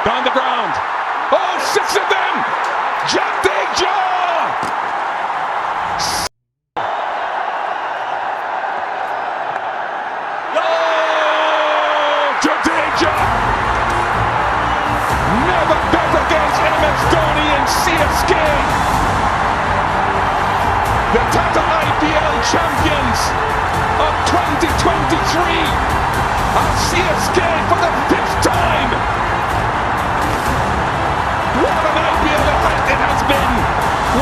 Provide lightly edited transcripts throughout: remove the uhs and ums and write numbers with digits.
Down the ground. Oh, 6 of them! Jadeja! Oh, Jadeja! Never bet against MS Dhoni and CSK. The Tata IPL champions of 2023 are CSK for the 5th time. What an IPL event it has been!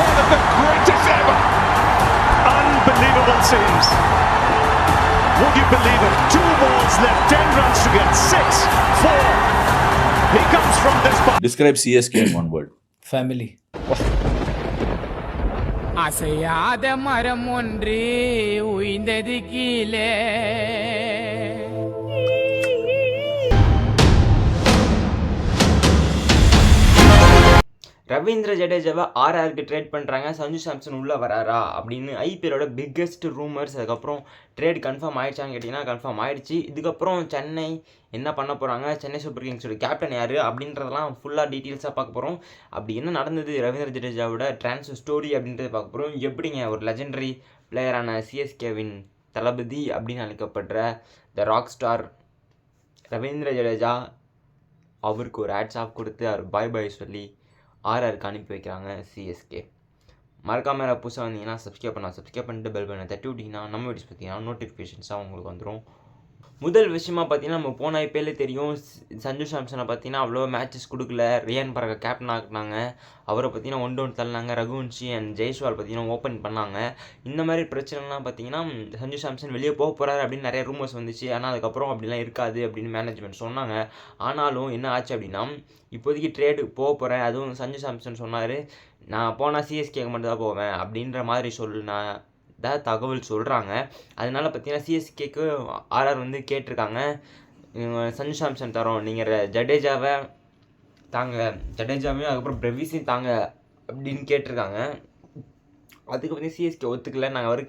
One of the greatest ever! Unbelievable scenes. Would you believe it? 2 balls left, 10 runs to get, 6, 4. He comes from this ball. Describe CSK in one word. Family. அசையாத மரம் ஒன்று உய்ந்தது கீழே. Ravindra ஜடேஜாவை ஆர்ஆருக்கு trade பண்ணுறாங்க, சஞ்சு சாம்சன் உள்ளே வராரா அப்படின்னு ஐபிஎலோட biggest rumours. அதுக்கப்புறம் trade confirm ஆகிடுச்சான்னு கேட்டிங்கன்னா கன்ஃபார்ம் ஆகிடுச்சு. இதுக்கப்புறம் சென்னை என்ன பண்ண போகிறாங்க, சென்னை சூப்பர் கிங்ஸோட கேப்டன் யார் அப்படின்றதெல்லாம் ஃபுல்லாக டீட்டெயில்ஸாக பார்க்க போகிறோம். அப்படி என்ன நடந்தது ரவீந்திர ஜடேஜாவோட ட்ரான்ஸ்ஃபர் ஸ்டோரி அப்படின்றத பார்க்க போகிறோம். எப்படிங்க ஒரு லெஜெண்டரி பிளேயரான சிஎஸ்கேவின் தளபதி அப்படின்னு அழைக்கப்படுற த ராக் ஸ்டார் ரவீந்திர ஜடேஜா அவருக்கு ஒரு ஹேட்ஸ் ஆஃப் கொடுத்து அவர் பாய் பாய் சொல்லி ஆர்ஆருக்கு அனுப்பி வைக்கிறாங்க சிஎஸ்கே. மறக்காம புதுசாக வந்தீங்கன்னா சப்ஸ்கிரைப் பண்ணிட்டு பெல் பண்ண தட்டி விட்டிங்கன்னா நம்ம வீடியோஸ் பார்த்தீங்கன்னா நோட்டிஃபிகேஷன்ஸாக உங்களுக்கு வந்துடும். முதல் விஷயமா பார்த்தீங்கன்னா நம்ம போன ஐபிஎல்லே தெரியும், சஞ்சு சாம்சனை பார்த்தீங்கன்னா அவ்வளோ மேட்சஸ் கொடுக்கல. ரியான் பராக கேப்டன் ஆக்குனாங்க, அவரை பார்த்தீங்கன்னா 1 டவுன் தள்ளினாங்க. ரகுவன்ஷி அண்ட் ஜெய்ஸ்வால் பார்த்தீங்கன்னா ஓப்பன் பண்ணாங்க. இந்த மாதிரி பிரச்சனைலாம் பார்த்தீங்கன்னா சஞ்சு சாம்சன் வெளியே போக போகிறாரு அப்படின்னு நிறைய ரூமர்ஸ் வந்துச்சு. ஆனால் அதுக்கப்புறம் அப்படிலாம் இருக்காது அப்படின்னு மேனேஜ்மெண்ட் சொன்னாங்க. ஆனாலும் என்ன ஆச்சு அப்படின்னா இப்போதைக்கு ட்ரேடு போக போகிறேன், அதுவும் சஞ்சு சாம்சன் சொன்னார் நான் போனால் சிஎஸ்கேக்கு மட்டும் தான் போவேன் அப்படின்ற மாதிரி தகவல் சொல்கிறாங்க. அதனால பார்த்தீங்கன்னா சிஎஸ்கேக்கு ஆர்ஆர் வந்து கேட்டிருக்காங்க, சஞ்சு சாம்சன் தரோம், நீங்கள் ஜடேஜாவை தாங்க, ஜடேஜாவையும் அதுக்கப்புறம் பிரவிஸையும் தாங்க அப்படின்னு கேட்டிருக்காங்க. அதுக்கு வந்து சிஎஸ்கே ஒத்துக்கல, நாங்கள் ஒரு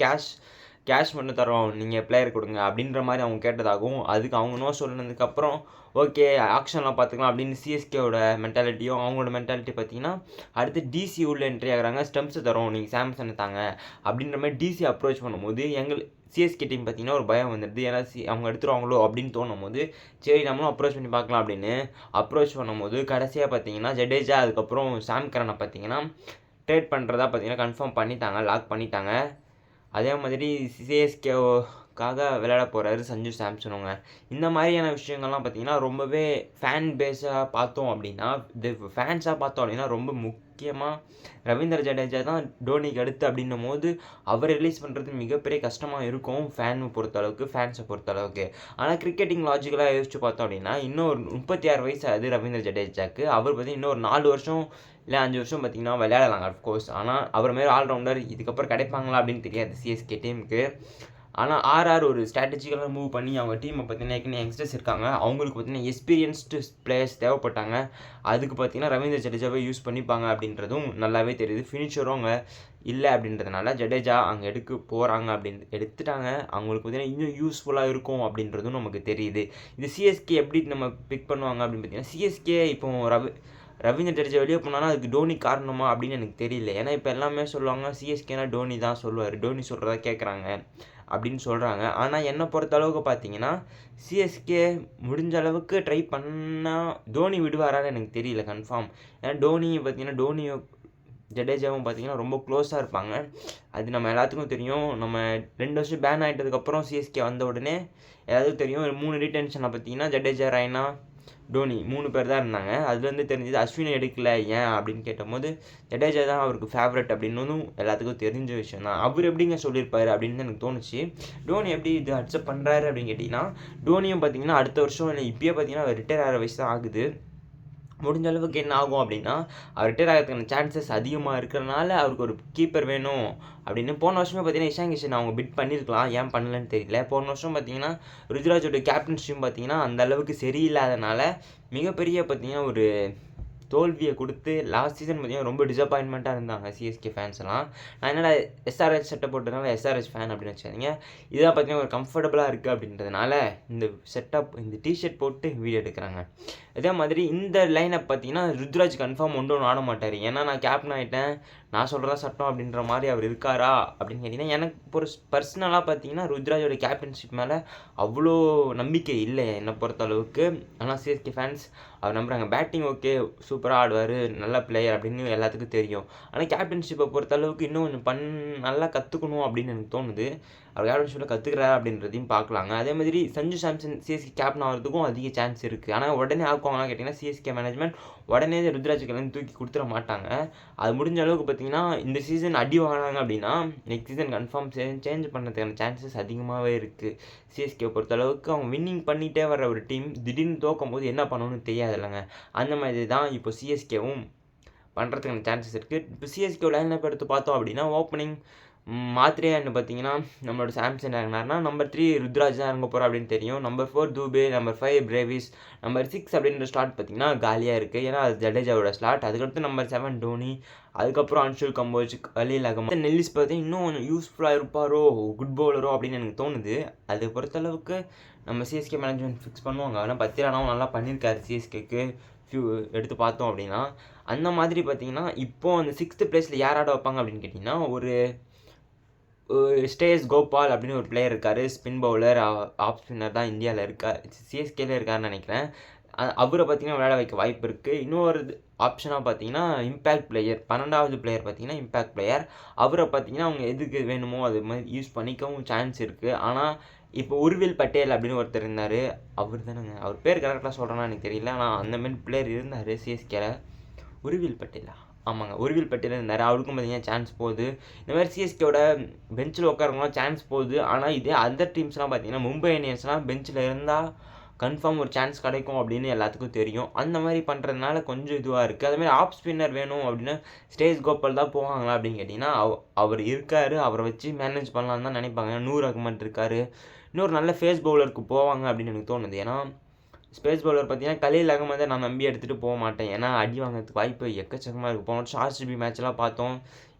கேஷ் மட்டும் தரோம், நீங்கள் பிளேயர் கொடுங்க அப்படின்ற மாதிரி அவங்க கேட்டதாகவும், அதுக்கு அவங்க நோ சொன்னதுக்கப்புறம் ஓகே ஆக்ஷன்லாம் பார்த்துக்கலாம் அப்படின்னு சிஎஸ்கேவோட மென்டாலிட்டியும் அவங்களோட மென்டாலிட்டி பார்த்தீங்கன்னா அடுத்து டிசி உள்ள என்ட்ரி ஆகிறாங்க. ஸ்டெம்ஸை தரோம், நீங்கள் சாம்சனை தாங்க அப்படின்ற மாதிரி டிசி அப்ரோச் பண்ணும்போது சிஎஸ்கே டீம் பார்த்தீங்கன்னா ஒரு பயம் வந்துடுது. ஏன்னா அவங்க எடுத்துருவாங்களோ அப்படின்னு தோணும் போது சரி நம்மளும் அப்ரோச் பண்ணி பார்க்கலாம் அப்படின்னு அப்ரோச் பண்ணும்போது கடைசியாக பார்த்தீங்கன்னா ஜடேஜா அதுக்கப்புறம் சாம் கரனை பார்த்தீங்கன்னா ட்ரேட் பண்ணுறதா பார்த்தீங்கன்னா கன்ஃபார்ம் பண்ணிட்டாங்க, லாக் பண்ணிட்டாங்க. அதே மாதிரி சிஎஸ்கேக்காக விளையாட போகிறாரு சஞ்சு சாம்சனுங்க. இந்த மாதிரியான விஷயங்கள்லாம் பார்த்திங்கன்னா ரொம்பவே ஃபேன் பேஸாக பார்த்தோம் அப்படின்னா ரொம்ப முக்கியமாக ரவீந்திர ஜடேஜா தான் டோனிக்கு அடுத்து அப்படின்னும் போது அவர் ரிலீஸ் பண்ணுறது மிகப்பெரிய கஷ்டமாக இருக்கும் ஃபேன்ஸை பொறுத்தளவுக்கு. ஆனால் கிரிக்கெட்டிங் லாஜிக்கலாக யோசிச்சு பார்த்தோம் அப்படின்னா இன்னும் ஒரு 36 வயசு ஆகுது ரவீந்திர ஜடேஜாவுக்கு. அவர் பார்த்திங்கன்னா இன்னும் ஒரு 4 வருஷம் இல்லை 5 வருஷம் பார்த்திங்கன்னா விளையாடலாங்க அஃப்கோர்ஸ். ஆனால் அவர் மாரி ஆல்ரவுண்டர் இதுக்கப்புறம் கிடைப்பாங்களா அப்படின்னு தெரியாது சிஎஸ்கே டீமுக்கு. ஆனால் ஆர்ஆர் ஒரு ஸ்ட்ராட்டஜிக்கலாக மூவ் பண்ணி அவங்க டீமை பார்த்தீங்கன்னா யங்ஸ்டர்ஸ் இருக்காங்க, அவங்களுக்கு பார்த்தீங்கன்னா எக்ஸ்பீரியன்ஸ்டு பிளேயர்ஸ் தேவைப்பட்டாங்க. அதுக்கு பார்த்தீங்கன்னா ரவீந்திர ஜடேஜாவை யூஸ் பண்ணிப்பாங்க அப்படின்றதும் நல்லாவே தெரியுது. ஃபினிஷரும் அவங்க இல்லை அப்படின்றதுனால ஜடேஜா அங்கே போகிறாங்க எடுத்துட்டாங்க. அவங்களுக்கு பார்த்தீங்கன்னா இன்னும் யூஸ்ஃபுல்லாக இருக்கும் அப்படின்றதும் நமக்கு தெரியுது. இது சிஎஸ்கே எப்படி நம்ம பிக் பண்ணுவாங்க அப்படின்னு பார்த்தீங்கன்னா சிஎஸ்கே இப்போ ரவீந்திர ஜடேஜா வெளியே போனாலும் அதுக்கு டோனி காரணமா அப்படின்னு எனக்கு தெரியல. ஏன்னா இப்போ எல்லாமே சொல்லுவாங்க சிஎஸ்கேனா டோனி தான் சொல்லுவார், டோனி சொல்கிறதா கேட்குறாங்க அப்படின்னு சொல்கிறாங்க. ஆனால் என்னை பொறுத்த அளவுக்கு பார்த்தீங்கன்னா சிஎஸ்கே முடிஞ்ச அளவுக்கு ட்ரை பண்ணால் டோனி விடுவாரான்னு எனக்கு தெரியல கன்ஃபார்ம். ஏன்னா டோனியும் ஜடேஜாவும் பார்த்தீங்கன்னா ரொம்ப க்ளோஸாக இருப்பாங்க, அது நம்ம எல்லாத்துக்கும் தெரியும். நம்ம 2 வருஷம் பேன் ஆகிட்டதுக்கப்புறம் சிஎஸ்கே வந்த உடனே எல்லாத்துக்கும் தெரியும். 3 ரீடென்ஷனை பார்த்தீங்கன்னா ஜடேஜா, ரெய்னா, டோனி 3 பேர் தான் இருந்தாங்க. அதுலேருந்து தெரிஞ்சது அஸ்வினை எடுக்கல ஏன் அப்படின்னு கேட்டபோது ஜடேஜா தான் அவருக்கு ஃபேவரட் அப்படின்னும் எல்லாத்துக்கும் தெரிஞ்ச விஷயம் தான். அவர் எப்படிங்க சொல்லியிருப்பார் அப்படின்னு எனக்கு தோணுச்சு. டோனி எப்படி இது அக்செப்ட் பண்ணுறாரு அப்படின்னு கேட்டிங்கன்னா டோனியும் பார்த்தீங்கன்னா அடுத்த வருஷம் இல்லை இப்போயே பார்த்தீங்கன்னா அவர் ரிட்டையர் ஆகிற வயசு தான் ஆகுது. முடிஞ்ச அளவுக்கு என்ன ஆகும் அப்படின்னா அவர் ரிட்டையர் ஆகிறதுக்கான சான்சஸ் அதிகமாக இருக்கிறனால அவருக்கு ஒரு கீப்பர் வேணும் அப்படின்னு போன வருஷமே பார்த்தீங்கன்னா இஷான் கிஷன் அவங்க பிட் பண்ணியிருக்கலாம், ஏன் பண்ணலன்னு தெரியல. போன வருஷம் பார்த்தீங்கன்னா ருத்ராஜோட கேப்டன்ஷிப் பார்த்தீங்கன்னா அந்த அளவுக்கு சரியில்லாதனால மிகப்பெரிய பார்த்தீங்கன்னா ஒரு தோல்வியை கொடுத்து லாஸ்ட் சீசன் பார்த்தீங்கன்னா ரொம்ப டிசப்பாயின்மெண்ட்டாக இருந்தாங்க சிஎஸ்கே ஃபேன்ஸ்லாம். நான் என்னடா எஸ்ஆர்ஹெச் சட்டை போட்டதுனால எஸ்ஆர்ஹெச் ஃபேன் அப்படின்னு வச்சுக்காதீங்க. இதான் பார்த்தீங்கன்னா ஒரு கம்ஃபர்டபுளாக இருக்குது அப்படின்றதுனால இந்த இந்த டிஷர்ட் போட்டு வீடியோ எடுக்கிறாங்க. அதே மாதிரி இந்த லைனப் பார்த்தீங்கன்னா ருத்ராஜ் கன்ஃபார்ம் ஒன்றும் ஆட மாட்டார். ஏன்னா நான் கேப்டன் ஆகிட்டேன், நான் சொல்கிறதா சட்டம் அப்படின்ற மாதிரி அவர் இருக்காரா அப்படின்னு கேட்டிங்கன்னா எனக்கு ஒரு பர்சனலாக பார்த்தீங்கன்னா ருத்ராஜோட கேப்டன்ஷிப் மேலே அவ்வளோ நம்பிக்கை இல்லை என்னை பொறுத்த அளவுக்கு. ஆனால் சிஎஸ்கே ஃபேன்ஸ் அவர் நம்புகிறாங்க. பேட்டிங் ஓகே சூப்பராக ஆடுவார், நல்ல பிளேயர் அப்படின்னு எல்லாத்துக்கும் தெரியும். ஆனால் கேப்டன்ஷிப்பை பொறுத்த அளவுக்கு இன்னும் கொஞ்சம் நல்லா கற்றுக்கணும் அப்படின்னு எனக்கு தோணுது. அவர் கேப்டன்ஷிப்பில் கற்றுக்கிறாரு அப்படின்றதையும் பார்க்கலாங்க. அதே மாதிரி சஞ்சு சாம்சன் சிஎஸ்கே கேப்டன் ஆகிறதுக்கும் அதிக சான்ஸ் இருக்குது. ஆனால் உடனே ஆக்குவாங்கன்னு கேட்டிங்கன்னா சிஎஸ்கே மேனேஜ்மெண்ட் உடனே ருத்ராஜுக்கு தூக்கி கொடுத்துட மாட்டாங்க. அது முடிஞ்ச அளவுக்கு பார்த்தீங்கன்னா இந்த சீசன் அடி வாங்கினாங்க அப்படின்னா நெக்ஸ்ட் சீசன் கன்ஃபார்ம் சேஞ்ச் பண்ணுறதுக்கான சான்சஸ் அதிகமாகவே இருக்குது. சிஎஸ்கே பொறுத்த அளவுக்கு அவங்க வின்னிங் பண்ணிகிட்டே வர ஒரு டீம் திடீர்னு தோக்கும் போது என்ன பண்ணணும்னு தெரியாது இல்லைங்க. அந்த மாதிரி தான் இப்போ சிஎஸ்கேவும் பண்ணுறதுக்கான சான்சஸ் இருக்குது. இப்போ சிஎஸ்கே லைனப் எடுத்து பார்த்தோம் அப்படின்னா ஓப்பனிங் மாத்திரையான்னு பார்த்தீங்கன்னா நம்மளோட சாம்சன் இறங்கினார்னா நம்பர் 3 ருத்ராஜ் தான் இறங்க போகிறோம் அப்படின்னு தெரியும். Number 4 Dube, number 5 Brevis, number 6 அப்படின்ற ஸ்லாட் பார்த்தீங்கன்னா காலியாக இருக்குது. ஏன்னா அது ஜடேஜாவோட ஸ்லாட். அதுக்கடுத்து நம்பர் 7 டோனி, அதுக்கப்புறம் அன்ஷுல் கம்போஜ், கலீல் அகமது, நெல்லிஸ் பார்த்து இன்னும் கொஞ்சம் யூஸ்ஃபுல்லாக இருப்பாரோ, குட் பவுலரோ அப்படின்னு எனக்கு தோணுது. அதை பொறுத்தளவுக்கு நம்ம சிஎஸ்கே மேனேஜ்மெண்ட் ஃபிக்ஸ் பண்ணுவாங்க. ஆனால் பத்திரானாவும் நல்லா பண்ணியிருக்காரு சிஎஸ்கேக்கு எடுத்து பார்த்தோம் அப்படின்னா. அந்த மாதிரி பார்த்தீங்கன்னா இப்போது அந்த 6th பிளேஸில் யார் ஆட வைப்பாங்க அப்படின்னு கேட்டிங்கன்னா ஒரு ஸ்டேஸ் கோபால் அப்படின்னு ஒரு பிளேயர் இருக்கார். ஸ்பின் பவுலர், ஆஃப் ஸ்பின்னர் தான் இந்தியாவில் இருக்கார், சிஎஸ்கேல இருக்காருன்னு நினைக்கிறேன். அவரை பார்த்தீங்கன்னா விளையாட வைக்க வாய்ப்பு இருக்குது. இன்னொரு ஆப்ஷனாக பார்த்தீங்கன்னா இம்பேக்ட் பிளேயர், 12வது பிளேயர் பார்த்தீங்கன்னா இம்பேக்ட் பிளேயர். அவரை பார்த்தீங்கன்னா அவங்க எதுக்கு வேணுமோ அது மாதிரி யூஸ் பண்ணிக்கவும் சான்ஸ் இருக்குது. ஆனால் இப்போ உருவில் பட்டேல் அப்படின்னு ஒருத்தர் இருந்தார், அவர் தானேங்க, அவர் பேர் கரெக்டாக சொல்கிறேன்னா எனக்கு தெரியல. ஆனால் அந்த மாதிரி பிளேயர் இருந்தார் சிஎஸ்கேல. உருவில் பட்டேலா? ஆமாங்க, உருவில் பட்டேல் இருந்தார். அவருக்கும் பார்த்தீங்கன்னா சான்ஸ் போகுது. இந்த மாதிரி சிஎஸ்கேவோட பெஞ்சில் உட்காரவங்களாம் சான்ஸ் போகுது. ஆனால் இதே அதர் டீம்ஸ்லாம் பார்த்தீங்கன்னா மும்பை இந்தியன்ஸ்லாம் பெஞ்சில் இருந்தால் கன்ஃபார்ம் ஒரு சான்ஸ் கிடைக்கும் அப்படின்னு எல்லாத்துக்கும் தெரியும். அந்த மாதிரி பண்ணுறதுனால கொஞ்சம் இதுவாக இருக்குது. அதேமாதிரி ஆஃப் ஸ்பின்னர் வேணும் அப்படின்னு ஸ்டேஸ் கோபால் தான் போவாங்களா அப்படின்னு கேட்டிங்கன்னா அவர் இருக்கார், அவரை வச்சு மேனேஜ் பண்ணலான்னு தான் நினைப்பாங்க. நூர் அகமது இருக்கார். இன்னொரு நல்ல ஃபேஸ் பவுலருக்கு போவாங்க அப்படின்னு எனக்கு தோணுது. ஏன்னா ஸ்பேஸ் பவுலர் பார்த்தீங்கன்னா கலீல் அகமதை நான் நம்பி எடுத்துகிட்டு போக மாட்டேன். ஏன்னா அடி வாங்கிறதுக்கு வாய்ப்பு எக்கச்சக்கமாக இருக்குது. போன ஆர்சிபி மேட்ச்லாம் பார்த்தோம்,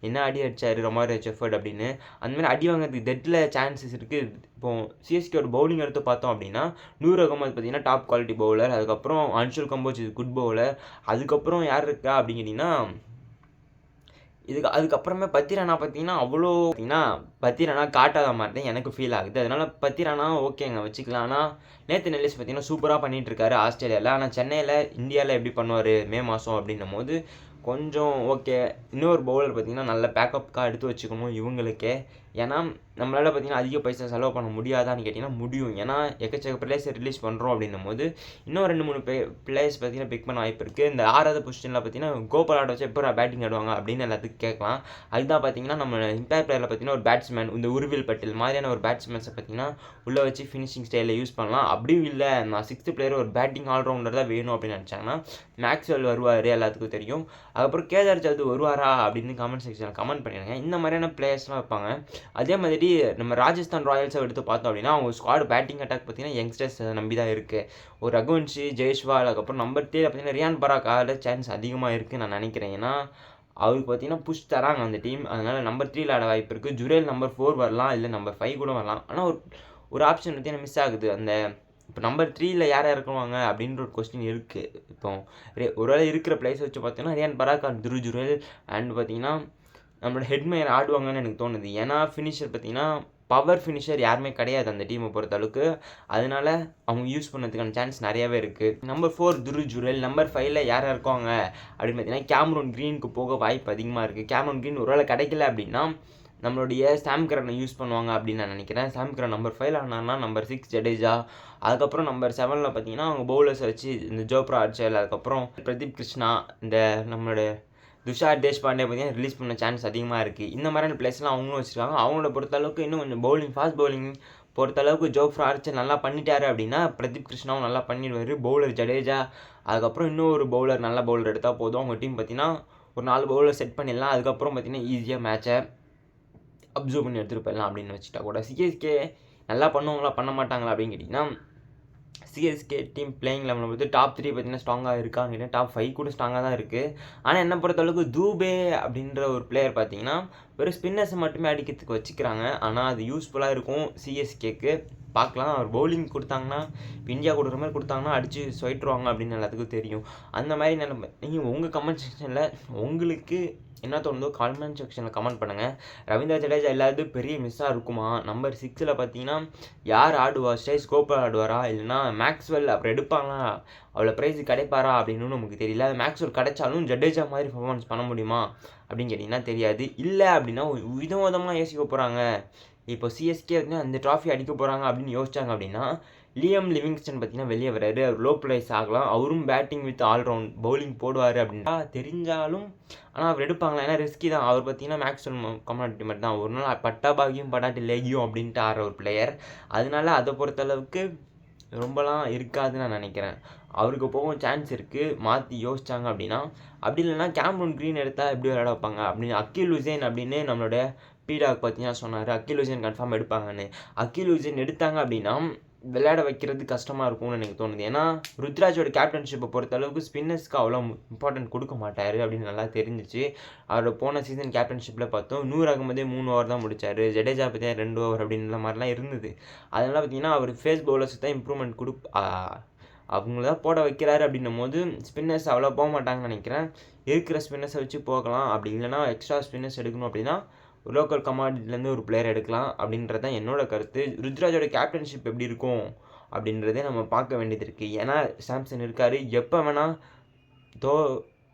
என்ன அடி அடித்தார் ரொமாரியோ செஃபர்ட் அப்படின்னு. அந்தமாதிரி அடி வாங்கிறதுக்கு டெட்டில் சான்சஸ் இருக்குது. இப்போது சிஎஸ்கேயோட பவுலிங் எடுத்து பார்த்தோம் அப்படின்னா நூர் அகமது பார்த்தீங்கன்னா டாப் குவாலிட்டி பவுலர், அதுக்கப்புறம் அன்ஷுல் கம்போஜ் குட் பவுலர், அதுக்கப்புறம் யார் இருக்கா அப்படின்னு கேட்டிங்கன்னா அதுக்கப்புறமே பத்திரானா பார்த்தீங்கன்னா அவ்வளோ பார்த்தீங்கன்னா பத்திரானா காட்டாத மாதிரி தான் எனக்கு ஃபீல் ஆகுது. அதனால் பத்திரானா ஓகேங்க வச்சுக்கலாம். ஆனால் நேத்து நெல்லிஸ் பார்த்தீங்கன்னா சூப்பராக பண்ணிகிட்ருக்காரு ஆஸ்திரேலியாவில். ஆனால் சென்னையில் இந்தியாவில் எப்படி பண்ணுவார் மே மாதம் அப்படின்னும் போது கொஞ்சம் ஓகே. இன்னொரு பவுலர் பார்த்தீங்கன்னா நல்ல பேக்கப்காக எடுத்து வச்சுக்கணும் இவங்களுக்கே. ஏன்னா நம்மளால் பார்த்தீங்கன்னா அதிக பைசா செலவு பண்ண முடியாதான்னு கேட்டிங்கன்னா முடியும். ஏன்னா எக்கச்சக்க பிளேயர்ஸை ரிலீஸ் பண்ணுறோம் அப்படின்னும் போது இன்னும் 2-3 பிளேயர்ஸ் பார்த்தீங்கன்னா பிக் பண்ண வாய்ப்பு இருக்குது. இந்த 6வது பொசிஷனில் பார்த்தீங்கன்னா கோபால் ஆட வச்சு எப்போ பேட்டிங் ஆடுவாங்க அப்படின்னு எல்லாத்துக்கும் கேட்கலாம். அதுதான் பார்த்தீங்கன்னா நம்ம இம்பேக்ட் பிளேயரில் பார்த்தீங்கன்னா ஒரு பேட்ஸ்மேன், இந்த உருவில் பட்டேல் மாதிரியான ஒரு பேட்ஸ்மேன்ஸை பார்த்தீங்கன்னா உள்ளே வச்சு ஃபினிஷிங் ஸ்டைலில் யூஸ் பண்ணலாம். அப்படியும் இல்லை நான் 6th பிளேயர் ஒரு பேட்டிங் ஆல்ரவுண்டர் தான் வேணும் அப்படின்னு நினச்சாங்கன்னா மேக்ஸ்வெல் வருவார், எல்லாத்துக்கும் தெரியும். அதுக்கப்புறம் கேதார் ஜாதவ் வருவாரா அப்படின்னு கமெண்ட் செக்ஷனில் கமெண்ட் பண்ணிடுங்க. இந்த மாதிரியான பிளேயர்ஸ்லாம் வைப்பாங்க. அதே மாதிரி நம்ம ராஜஸ்தான் ராயல்ஸை எடுத்து பார்த்தோம் அப்படின்னா அவங்க ஸ்குவாட் பேட்டிங் அட்டாக் பார்த்தீங்கன்னா யங்ஸ்டர்ஸ் நம்பி தான் இருக்குது. ஒரு ரகுவன்ஷி, ஜெய்ஸ்வால், அதுக்கப்புறம் நம்பர் 3 பார்த்தீங்கன்னா ரியான் பராக் ஆட சான்ஸ் அதிகமாக இருக்குதுன்னு நான் நினைக்கிறேன். ஏன்னா அவருக்கு பார்த்தீங்கன்னா புஷ் தராங்க அந்த டீம். அதனால் நம்பர் 3 ஆட வாய்ப்பு இருக்குது. ஜுரேல் நம்பர் 4 வரலாம், இல்லை நம்பர் 5 கூட வரலாம். ஆனால் ஒரு ஆப்ஷன் பார்த்தீங்கன்னா மிஸ் ஆகுது. அந்த இப்போ நம்பர் 3 யார் இறக்குவாங்க அப்படின்ற ஒரு கொஸ்டின் இருக்குது. இப்போ ஒருவேளை இருக்கிற பிளேஸ் வச்சு பார்த்தீங்கன்னா ரியான் பராக் அண்ட் ஜுரேல் அண்ட் பார்த்தீங்கன்னா நம்மளோட ஹெட்மேயர் ஆடுவாங்கன்னு எனக்கு தோணுது. ஏன்னா ஃபினிஷர் பார்த்தீங்கன்னா பவர் ஃபினிஷர் யாருமே கிடையாது அந்த டீமை பொறுத்தளவுக்கு. அதனால அவங்க யூஸ் பண்ணதுக்கான சான்ஸ் நிறையாவே இருக்குது. நம்பர் 4 ஜுரேல், நம்பர் 5 யார் இருக்காங்க அப்படின்னு பார்த்தீங்கன்னா கேமரூன் க்ரீனுக்கு போக வாய்ப்பு அதிகமாக இருக்குது. கேமரூன் க்ரீன் ஒருவேளை கிடைக்கல அப்படின்னா நம்மளுடைய சாம் கரனை யூஸ் பண்ணுவாங்க அப்படின்னு நான் நினைக்கிறேன். சாம் கரன் நம்பர் 5 ஆனார்னா நம்பர் 6 ஜடேஜா, அதுக்கப்புறம் நம்பர் 7 பார்த்தீங்கன்னா அவங்க பவுலர்ஸை வச்சு இந்த ஜோப்ரா ஆர்ச்சல், அதுக்கப்புறம் பிரதீப் கிருஷ்ணா, இந்த நம்மளோட துஷார் தேஷ்பாண்டே பார்த்தீங்கன்னா ரிலீஸ் பண்ண சான்ஸ் அதிகமாக இருக்குது. இந்த மாதிரியான பிளேஸ்லாம் அவங்களும் வச்சுருக்காங்க. அவங்களோட பொறுத்தளவுக்கு இன்னும் கொஞ்சம் ஃபாஸ்ட் பவுலிங் பொறுத்தளவுக்கு ஜோப்ரா ஆர்ச்சர் நல்லா பண்ணிட்டாரு அப்படின்னா பிரதீப் கிருஷ்ணாவும் நல்லா பண்ணிடுவார். பவுலர் ஜடேஜா, அதுக்கப்புறம் இன்னொரு பவுலர் நல்ல பவுலர் எடுத்தால் போதும். அவங்க டீம் பார்த்தீங்கன்னா ஒரு 4 பவுலர் செட் பண்ணிடலாம். அதுக்கப்புறம் பார்த்தீங்கன்னா ஈஸியாக மேட்சை அப்சர்வ் பண்ணி எடுத்துகிட்டு போயிடலாம் அப்படின்னு வச்சுட்டா கூட. சிஎஸ்கே நல்லா பண்ணுவாங்களா பண்ண மாட்டாங்களா அப்படின்னு கேட்டிங்கன்னா சிஎஸ்கே டீம் பிளேயிங் லெவலில் பொறுத்து டாப் 3 பார்த்தீங்கன்னா ஸ்ட்ராங்காக இருக்காங்க, டாப் 5 கூட ஸ்ட்ராங்காக தான் இருக்குது. ஆனால் என்ன பொறுத்தளவுக்கு தூபே அப்படின்ற ஒரு பிளேயர் பார்த்தீங்கன்னா வெறும் ஸ்பின்னர்ஸை மட்டுமே அடிக்கிறதுக்கு வச்சுக்கிறாங்க. ஆனால் அது யூஸ்ஃபுல்லாக இருக்கும் சிஎஸ்கேக்கு. பார்க்கலாம், அவர் பவுலிங் கொடுத்தாங்கன்னா இந்தியா கொடுக்குற மாதிரி கொடுத்தாங்கன்னா அடித்து சொயிட்டுருவாங்க அப்படின்னு எல்லாத்துக்கும் தெரியும். அந்த மாதிரி நீங்கள் உங்கள் கமெண்ட் செக்ஷனில் உங்களுக்கு என்ன தோணுதோ கமெண்ட் செக்ஷனில் கமெண்ட் பண்ணுங்கள். ரவீந்திர ஜடேஜா இல்லாத பெரிய மிஸ்ஸாக இருக்குமா? நம்பர் 6 பார்த்தீங்கன்னா யார் ஆடுவா? ஸ்டேஜ் கோப்பர் ஆடுவாரா, இல்லைனா மேக்ஸ்வெல் அப்புறம் எடுப்பாங்களா, அவ்வளோ ப்ரைஸ் கிடைப்பாரா அப்படின்னு நமக்கு தெரியல. மேக்ஸ்வெல் கிடைச்சாலும் ஜடேஜா மாதிரி பர்ஃபார்மன்ஸ் பண்ண முடியுமா அப்படின்னு கேட்டிங்கன்னா தெரியாது. இல்லை அப்படின்னா விதவிதமாக யோசிக்க போகிறாங்க. இப்போ சிஎஸ்கே வந்து அந்த ட்ராஃபி அடிக்க போகிறாங்க அப்படின்னு யோசிச்சாங்க அப்படின்னா லியம் லிவிங்ஸ்டன் பார்த்தீங்கன்னா வெளியே வராரு. அவர் லோ ப்ரைஸ் ஆகலாம். அவரும் பேட்டிங் வித் ஆல்ரவுண்ட் பவுலிங் போடுவார் அப்படின்னா தெரிஞ்சாலும் ஆனால் அவர் எடுப்பாங்களா? ஏன்னா ரிஸ்கி தான். அவர் பார்த்தீங்கன்னா மேக்ஸ்வெல் கமாடிட்டி மட்டும் தான். ஒரு நாள் பட்டா பாகியும் பட்டாட்டி லேகியும் அப்படின்ட்டு ஆடுற ஒரு பிளேயர். அதனால அதை பொறுத்தளவுக்கு ரொம்பலாம் இருக்காதுன்னு நான் நினைக்கிறேன். அவருக்கு போகவும் சான்ஸ் இருக்குது மாற்றி யோசிச்சாங்க அப்படின்னா. அப்படி இல்லைன்னா கேம்ரூன் க்ரீன் எடுத்தால் எப்படி விளையாட வைப்பாங்க அப்படின்னு அக்கீல் ஹுசைன் அப்படின்னு நம்மளுடைய பீடாக் பார்த்தீங்கன்னா சொன்னார். அக்கீல் ஹுசைன் கன்ஃபார்ம் எடுப்பாங்கன்னு. அக்கீல் ஹுசைன் எடுத்தாங்க அப்படின்னா விளையாட வைக்கிறது கஷ்டமாக இருக்கும்னு எனக்கு தோணுது. ஏன்னா ருத்ராஜோட கேப்டன்ஷிப்பை பொறுத்தளவுக்கு ஸ்பின்னர்ஸ்க்கு அவ்வளோ இம்பார்ட்டன்ட் கொடுக்க மாட்டார் அப்படின்னு நல்லா தெரிஞ்சிச்சு. அவரோட போன சீசன் கேப்டன்ஷிப்பில் பார்த்தோம், 100 ஆகும்போதே 3 ஓவர் தான் முடித்தார். ஜடேஜா பற்றி 2 ஓவர் அப்படின்ற மாதிரிலாம் இருந்தது. அதனால் பார்த்தீங்கன்னா அவர் ஃபேஸ் பவுலர்ஸ் தான் இம்ப்ரூவ்மெண்ட் அவங்கள தான் போட வைக்கிறாரு அப்படின்னும் போது ஸ்பின்னர்ஸ் அவ்வளோ போக மாட்டாங்கன்னு நினைக்கிறேன். இருக்கிற ஸ்பின்னர்ஸை வச்சு போகலாம். அப்படி இல்லைனா எக்ஸ்ட்ரா ஸ்பின்னர்ஸ் எடுக்கணும் அப்படின்னா லோக்கல் கமாடிட்டிலேருந்து ஒரு பிளேயர் எடுக்கலாம் அப்படின்றது தான் என்னோட கருத்து. ருத்ராஜோட கேப்டன்ஷிப் எப்படி இருக்கும் அப்படின்றதே நம்ம பார்க்க வேண்டியது இருக்குது. ஏன்னா சாம்சன் இருக்கார். எப்போ வேணால்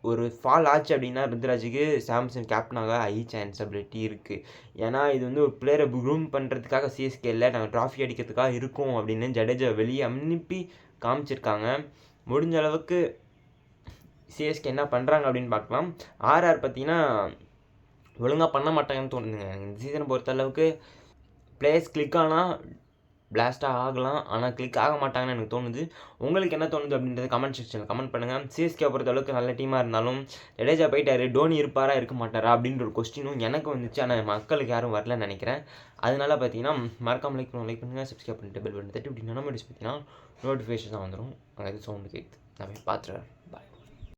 ஒரு ஃபால் ஆச்சு அப்படின்னா ருத்ராஜுக்கு சாம்சன் கேப்டனாக சான்சபிலிட்டி இருக்குது. ஏன்னா இது வந்து ஒரு பிளேயரை க்ரூம் பண்ணுறதுக்காக சிஎஸ்கே இல்லை, நாங்கள் ட்ராஃபி அடிக்கிறதுக்காக இருக்கோம் அப்படின்னு ஜடேஜா வெளியே அனுப்பி காமிச்சிருக்காங்க. முடிஞ்ச அளவுக்கு சிஎஸ்கே என்ன பண்ணுறாங்க அப்படின்னு பார்க்கலாம். ஆர்ஆர் பார்த்தீங்கன்னா ஒழுங்காக பண்ண மாட்டாங்கன்னு தோணுதுங்க. இந்த சீசனை பொறுத்தளவுக்கு பிளேயர்ஸ் கிளிக் ஆனால் பிளாஸ்டாக ஆகலாம், ஆனால் கிளிக் ஆக மாட்டாங்கன்னு எனக்கு தோணுது. உங்களுக்கு என்ன தோணுது அப்படின்றத கமெண்ட் செக்ஷனில் கமெண்ட் பண்ணுங்கள். சிஎஸ்கே பொறுத்தளவுக்கு நல்ல டீமாக இருந்தாலும் ஜடேஜா போயிட்டார், டோனி இருப்பாரா இருக்க மாட்டாரா அப்படின்ற ஒரு கொஸ்டினும் எனக்கு வந்துச்சு. ஆனால் மக்களுக்கு யாரும் வரலன்னு நினைக்கிறேன். அதனால பார்த்தீங்கன்னா மறக்காமல் லைக் பண்ணுங்கள், சப்ஸ்கிரைப் பண்ணிட்டு பெல் பட்டன் தட்டி இப்படி நம்ம பார்த்தீங்கன்னா நோட்டிஃபிகேஷன் தான் வந்துடும். அங்கே சவுண்டு கேட்குது, நான் போய் பார்த்துறேன்.